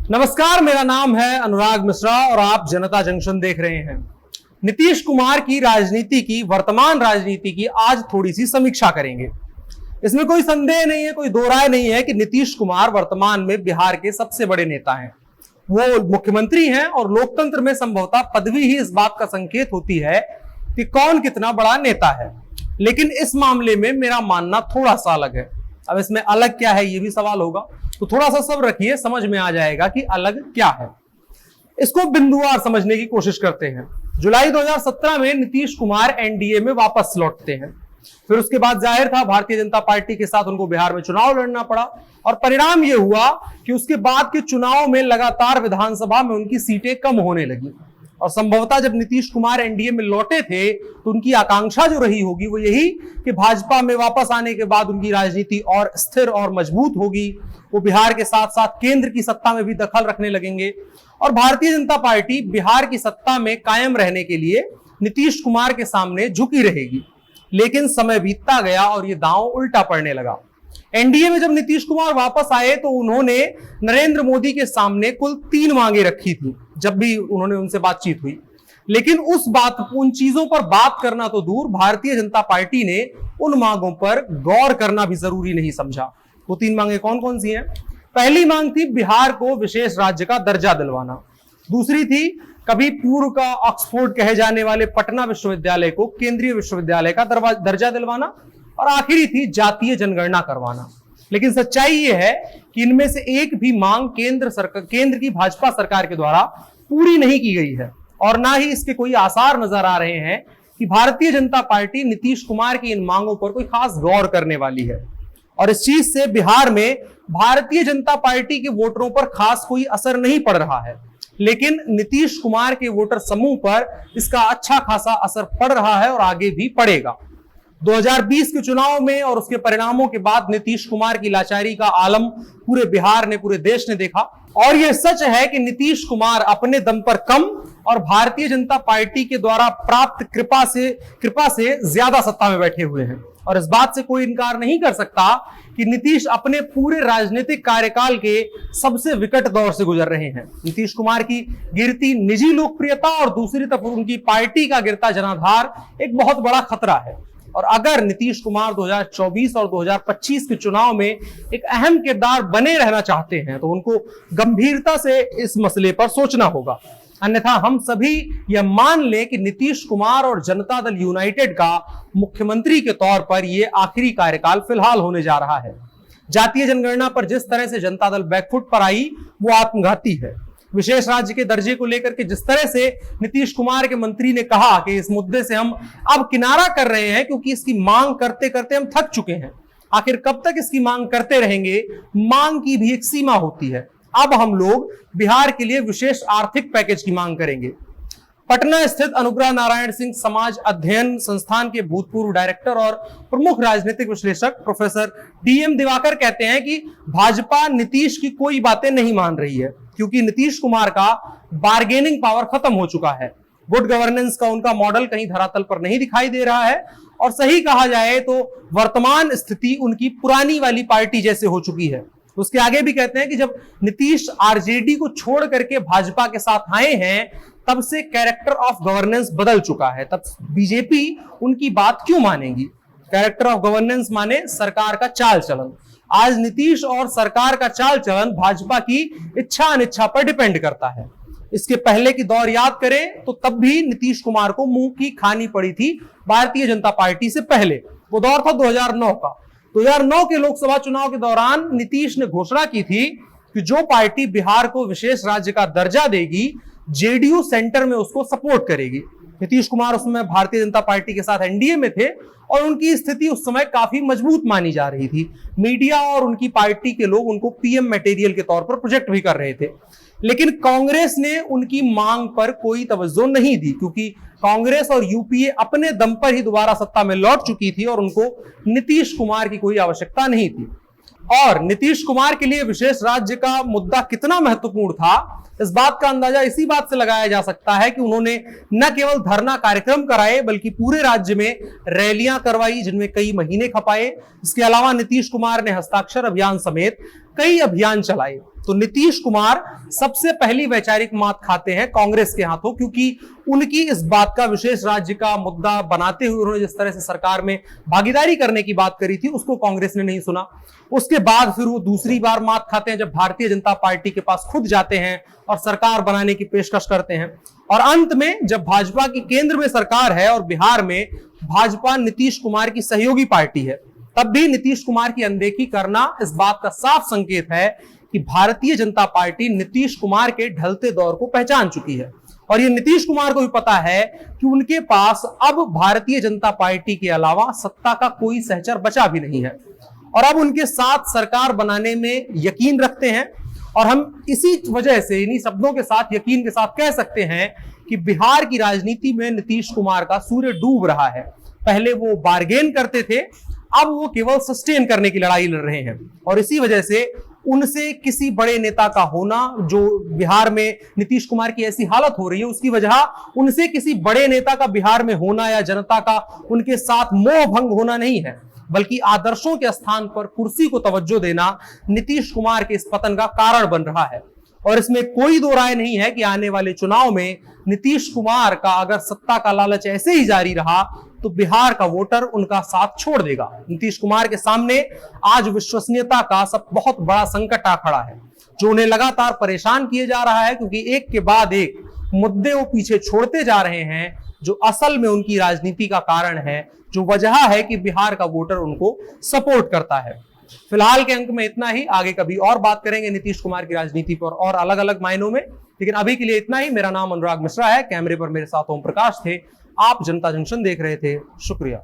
नमस्कार, मेरा नाम है अनुराग मिश्रा और आप जनता जंक्शन देख रहे हैं। नीतीश कुमार की राजनीति की, वर्तमान राजनीति की आज थोड़ी सी समीक्षा करेंगे। इसमें कोई संदेह नहीं है, कोई दो राय नहीं है कि नीतीश कुमार वर्तमान में बिहार के सबसे बड़े नेता हैं। वो मुख्यमंत्री हैं और लोकतंत्र में संभवतः पदवी ही इस बात का संकेत होती है कि कौन कितना बड़ा नेता है। लेकिन इस मामले में मेरा मानना थोड़ा सा अलग है। अब इसमें अलग क्या है, ये भी सवाल होगा, तो थोड़ा सा सब्र रखिए, समझ में आ जाएगा कि अलग क्या है। इसको बिंदुवार समझने की कोशिश करते हैं। जुलाई 2017 में नीतीश कुमार एनडीए में वापस लौटते हैं। फिर उसके बाद जाहिर था भारतीय जनता पार्टी के साथ उनको बिहार में चुनाव लड़ना पड़ा और परिणाम यह हुआ कि उसके बाद के चुनाव में लगातार विधानसभा में उनकी सीटें कम होने लगी। और संभवतः जब नीतीश कुमार एनडीए में लौटे थे तो उनकी आकांक्षा जो रही होगी वो यही कि भाजपा में वापस आने के बाद उनकी राजनीति और स्थिर और मजबूत होगी। वो बिहार के साथ साथ केंद्र की सत्ता में भी दखल रखने लगेंगे और भारतीय जनता पार्टी बिहार की सत्ता में कायम रहने के लिए नीतीश कुमार के सामने झुकी रहेगी। लेकिन समय बीतता गया और ये दांव उल्टा पड़ने लगा। एनडीए में जब नीतीश कुमार वापस आए तो उन्होंने नरेंद्र मोदी के सामने कुल 3 मांगे रखी थी जब भी उन्होंने उनसे बातचीत हुई। लेकिन उन चीजों पर बात करना तो दूर, भारतीय जनता पार्टी ने उन मांगों पर गौर करना भी जरूरी नहीं समझा। वो 3 मांगे कौन कौन सी हैं? पहली मांग थी बिहार को विशेष राज्य का दर्जा दिलवाना। दूसरी थी कभी पूर्व का ऑक्सफोर्ड कहे जाने वाले पटना विश्वविद्यालय को केंद्रीय विश्वविद्यालय का दर्जा दिलवाना और आखिरी थी जातीय जनगणना करवाना। लेकिन सच्चाई यह है कि इनमें से एक भी मांग केंद्र की भाजपा सरकार के द्वारा पूरी नहीं की गई है और ना ही इसके कोई आसार नजर आ रहे हैं कि भारतीय जनता पार्टी नीतीश कुमार की इन मांगों पर कोई खास गौर करने वाली है। और इस चीज से बिहार में भारतीय जनता पार्टी के वोटरों पर खास कोई असर नहीं पड़ रहा है, लेकिन नीतीश कुमार के वोटर समूह पर इसका अच्छा खासा असर पड़ रहा है और आगे भी पड़ेगा। 2020 के चुनाव में और उसके परिणामों के बाद नीतीश कुमार की लाचारी का आलम पूरे बिहार ने, पूरे देश ने देखा। और यह सच है कि नीतीश कुमार अपने दम पर कम और भारतीय जनता पार्टी के द्वारा प्राप्त कृपा से ज्यादा सत्ता में बैठे हुए हैं। और इस बात से कोई इनकार नहीं कर सकता कि नीतीश अपने पूरे राजनीतिक कार्यकाल के सबसे विकट दौर से गुजर रहे हैं। नीतीश कुमार की गिरती निजी लोकप्रियता और दूसरी तरफ उनकी पार्टी का गिरता जनाधार एक बहुत बड़ा खतरा है। और अगर नीतीश कुमार 2024 और 2025 के चुनाव में एक अहम किरदार बने रहना चाहते हैं तो उनको गंभीरता से इस मसले पर सोचना होगा। अन्यथा हम सभी यह मान लें कि नीतीश कुमार और जनता दल यूनाइटेड का मुख्यमंत्री के तौर पर यह आखिरी कार्यकाल फिलहाल होने जा रहा है। जातीय जनगणना पर जिस तरह से जनता दल बैकफुट पर आई वो आत्मघाती है। विशेष राज्य के दर्जे को लेकर के जिस तरह से नीतीश कुमार के मंत्री ने कहा कि इस मुद्दे से हम अब किनारा कर रहे हैं क्योंकि इसकी मांग करते करते हम थक चुके हैं। आखिर कब तक इसकी मांग करते रहेंगे? मांग की भी एक सीमा होती है। अब हम लोग बिहार के लिए विशेष आर्थिक पैकेज की मांग करेंगे। पटना स्थित अनुग्रह नारायण सिंह समाज अध्ययन संस्थान के भूतपूर्व डायरेक्टर और प्रमुख राजनीतिक विश्लेषक प्रोफेसर डीएम दिवाकर कहते हैं कि भाजपा नीतीश की कोई बातें नहीं मान रही है क्योंकि नीतीश कुमार का बार्गेनिंग पावर खत्म हो चुका है। गुड गवर्नेंस का उनका मॉडल कहीं धरातल पर नहीं दिखाई दे रहा है और सही कहा जाए तो वर्तमान स्थिति उनकी पुरानी वाली पार्टी जैसे हो चुकी है। उसके आगे भी कहते हैं कि जब नीतीश आरजेडी को छोड़ करके भाजपा के साथ आए हैं तब से कैरेक्टर ऑफ गवर्नेंस बदल चुका है। तब बीजेपी उनकी बात क्यों मानेगी? कैरेक्टर ऑफ गवर्नेंस माने सरकार का चाल चलन। आज नीतीश और सरकार का चाल चलन भाजपा की इच्छा अनिच्छा पर डिपेंड करता है। इसके पहले की दौर याद करें तो तब भी नीतीश कुमार को मुंह की खानी पड़ी थी भारतीय जनता पार्टी से पहले। वो दौर था 2009 का। 2009 के लोकसभा चुनाव के दौरान नीतीश ने घोषणा की थी कि जो पार्टी बिहार को विशेष राज्य का दर्जा देगी जेडीयू सेंटर में उसको सपोर्ट करेगी। नीतीश कुमार उस समय भारतीय जनता पार्टी के साथ एनडीए में थे और उनकी स्थिति उस समय काफी मजबूत मानी जा रही थी। मीडिया और उनकी पार्टी के लोग उनको पीएम मटेरियल के तौर पर प्रोजेक्ट भी कर रहे थे। लेकिन कांग्रेस ने उनकी मांग पर कोई तवज्जो नहीं दी क्योंकि कांग्रेस और यूपीए अपने दम पर ही दोबारा सत्ता में लौट चुकी थी और उनको नीतीश कुमार की कोई आवश्यकता नहीं थी। और नीतीश कुमार के लिए विशेष राज्य का मुद्दा कितना महत्वपूर्ण था इस बात का अंदाजा इसी बात से लगाया जा सकता है कि उन्होंने न केवल धरना कार्यक्रम कराए बल्कि पूरे राज्य में रैलियां करवाई जिनमें कई महीने खपाए। इसके अलावा नीतीश कुमार ने हस्ताक्षर अभियान समेत कई अभियान चलाए। तो नीतीश कुमार सबसे पहली वैचारिक मात खाते हैं कांग्रेस के हाथों, क्योंकि उनकी इस बात का विशेष राज्य का मुद्दा बनाते हुए उन्होंने जिस तरह से सरकार में भागीदारी करने की बात करी थी, उसको कांग्रेस ने नहीं सुना। उसके बाद फिर वो दूसरी बार मात खाते हैं जब भारतीय जनता पार्टी के पास खुद जाते हैं और सरकार बनाने की पेशकश करते हैं। और अंत में जब भाजपा की केंद्र में सरकार है और बिहार में भाजपा नीतीश कुमार की सहयोगी पार्टी है, तब भी नीतीश कुमार की अनदेखी करना इस बात का साफ संकेत है कि भारतीय जनता पार्टी नीतीश कुमार के ढलते दौर को पहचान चुकी है। और ये नीतीश कुमार को भी पता है कि उनके पास अब भारतीय जनता पार्टी के अलावा सत्ता का कोई सहचर बचा भी नहीं है, और अब उनके साथ सरकार बनाने में यकीन रखते हैं। और हम इसी वजह से, इन्हीं शब्दों के साथ, यकीन के साथ कह सकते हैं कि बिहार की राजनीति में नीतीश कुमार का सूर्य डूब रहा है। पहले वो बार्गेन करते थे, अब वो केवल सस्टेन करने की लड़ाई लड़ रहे हैं। और इसी वजह से उनसे किसी बड़े नेता का होना, जो बिहार में नीतीश कुमार की ऐसी हालत हो रही है उसकी वजह उनसे किसी बड़े नेता का बिहार में होना या जनता का उनके साथ मोह भंग होना नहीं है, बल्कि आदर्शों के स्थान पर कुर्सी को तवज्जो देना नीतीश कुमार के इस पतन का कारण बन रहा है। और इसमें कोई दो राय नहीं है कि आने वाले चुनाव में नीतीश कुमार का अगर सत्ता का लालच ऐसे ही जारी रहा तो बिहार का वोटर उनका साथ छोड़ देगा। नीतीश कुमार के सामने आज विश्वसनीयता का सब बहुत बड़ा संकट आ खड़ा है, जो उन्हें लगातार परेशान किए जा रहा है, क्योंकि एक के बाद एक मुद्दे वो पीछे छोड़ते जा रहे हैं, जो असल में उनकी राजनीति का कारण है, जो वजह है कि बिहार का वोटर उनको सपोर्ट करता है। फिलहाल के अंक में इतना ही, आगे कभी और बात करेंगे नीतीश कुमार की राजनीति पर और अलग अलग मायनों में, लेकिन अभी के लिए इतना ही। मेरा नाम अनुराग मिश्रा है, कैमरे पर मेरे साथ ओम प्रकाश थे, आप जनता जंक्शन देख रहे थे। शुक्रिया।